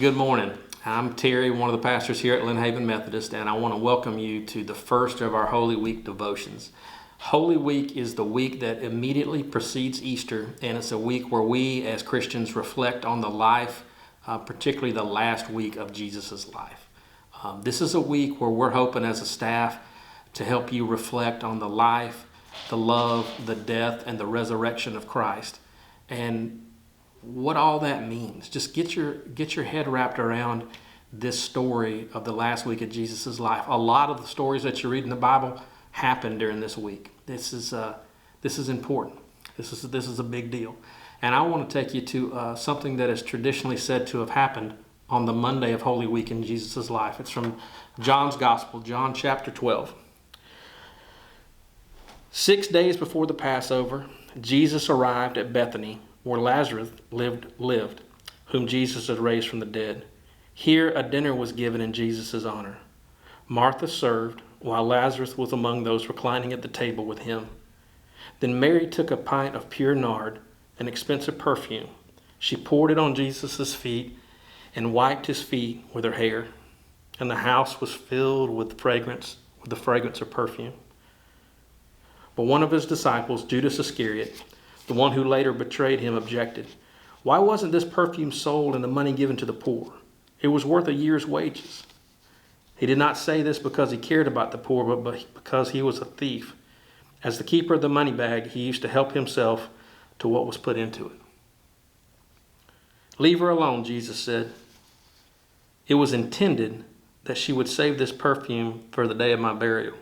Good morning. I'm Terry, one of the pastors here at Lynn Haven Methodist, and I want to welcome you to the first of our Holy Week devotions. Holy Week is the week that immediately precedes Easter, and it's a week where we as Christians reflect on the life, particularly the last week of Jesus' life. This is a week where we're hoping as a staff to help you reflect on the life, the love, the death, and the resurrection of Christ. And what all that means. Just get your head wrapped around this story of the last week of Jesus' life. A lot of the stories that you read in the Bible happened during this week. This is important. This is a big deal. And I want to take you to something that is traditionally said to have happened on the Monday of Holy Week in Jesus' life. It's from John's Gospel, John chapter 12. 6 days before the Passover, Jesus arrived at Bethany, where Lazarus lived, whom Jesus had raised from the dead. Here a dinner was given in Jesus' honor. Martha served, while Lazarus was among those reclining at the table with him. Then Mary took a pint of pure nard, an expensive perfume. She poured it on Jesus' feet and wiped his feet with her hair. And the house was filled with the fragrance of perfume. But one of his disciples, Judas Iscariot, the one who later betrayed him, objected. Why wasn't this perfume sold and the money given to the poor? It was worth a year's wages. He did not say this because he cared about the poor, but because he was a thief. As the keeper of the money bag, he used to help himself to what was put into it. Leave her alone, Jesus said. It was intended that she would save this perfume for the day of my burial.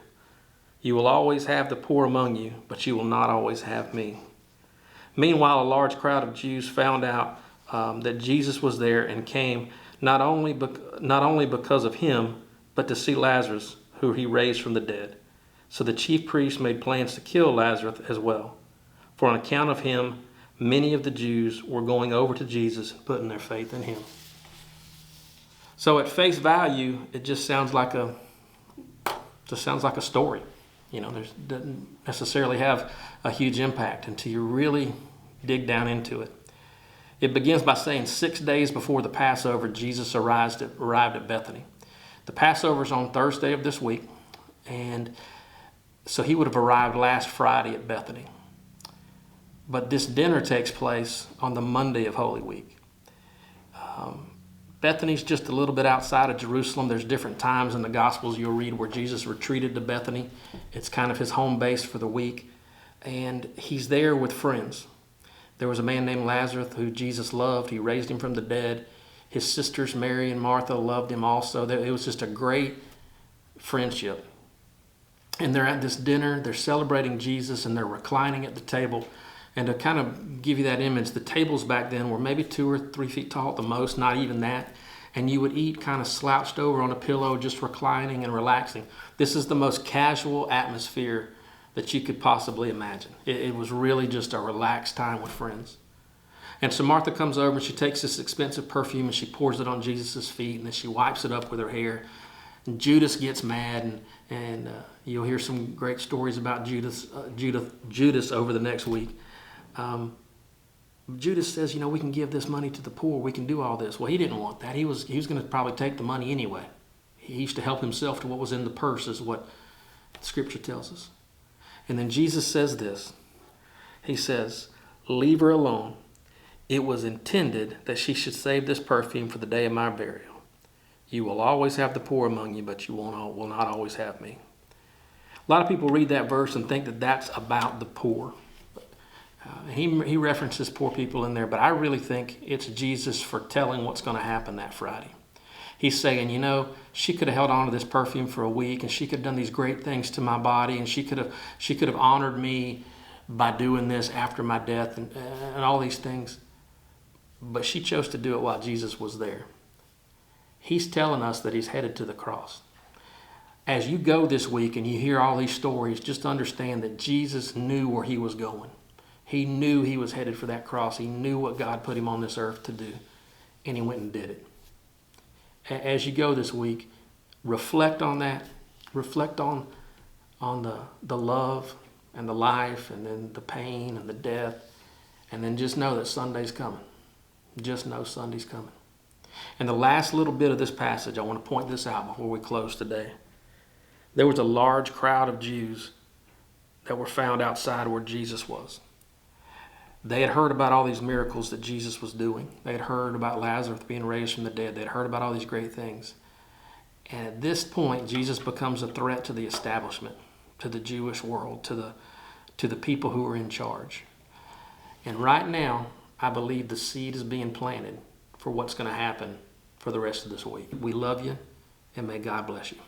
You will always have the poor among you, but you will not always have me. Meanwhile, a large crowd of Jews found out that Jesus was there and came not only because of him, but to see Lazarus, who he raised from the dead. So the chief priests made plans to kill Lazarus as well. For on account of him, many of the Jews were going over to Jesus and putting their faith in him. So at face value, it just sounds like a story. You know, it doesn't necessarily have a huge impact until you really dig down into it. It begins by saying 6 days before the Passover, Jesus arrived at Bethany. The Passover is on Thursday of this week, and so he would have arrived last Friday at Bethany. But this dinner takes place on the Monday of Holy Week. Bethany's just a little bit outside of Jerusalem. There's different times in the Gospels you'll read where Jesus retreated to Bethany. It's kind of his home base for the week. And he's there with friends. There was a man named Lazarus who Jesus loved. He raised him from the dead. His sisters, Mary and Martha, loved him also. It was just a great friendship. And they're at this dinner. They're celebrating Jesus, and they're reclining at the table. And to kind of give you that image, the tables back then were maybe 2 or 3 feet tall at the most, not even that. And you would eat kind of slouched over on a pillow, just reclining and relaxing. This is the most casual atmosphere that you could possibly imagine. It was really just a relaxed time with friends. And so Martha comes over and she takes this expensive perfume and she pours it on Jesus' feet, and then she wipes it up with her hair. And Judas gets mad, and you'll hear some great stories about Judas over the next week. Judas says, we can give this money to the poor. We can do all this. Well, he didn't want that. He was going to probably take the money anyway. He used to help himself to what was in the purse, is what Scripture tells us. And then Jesus says this. He says, leave her alone. It was intended that she should save this perfume for the day of my burial. You will always have the poor among you, but you will not always have me. A lot of people read that verse and think that that's about the poor. He references poor people in there, but I really think it's Jesus foretelling what's going to happen that Friday. He's saying, she could have held on to this perfume for a week, and she could have done these great things to my body, and she could have honored me by doing this after my death and all these things. But she chose to do it while Jesus was there. He's telling us that he's headed to the cross. As you go this week and you hear all these stories, just understand that Jesus knew where he was going. He knew he was headed for that cross. He knew what God put him on this earth to do, and he went and did it. As you go this week, reflect on that. Reflect on the love and the life, and then the pain and the death, and then just know that Sunday's coming. Just know Sunday's coming. And the last little bit of this passage, I want to point this out before we close today. There was a large crowd of Jews that were found outside where Jesus was. They had heard about all these miracles that Jesus was doing. They had heard about Lazarus being raised from the dead. They had heard about all these great things. And at this point, Jesus becomes a threat to the establishment, to the Jewish world, to the people who are in charge. And right now, I believe the seed is being planted for what's going to happen for the rest of this week. We love you, and may God bless you.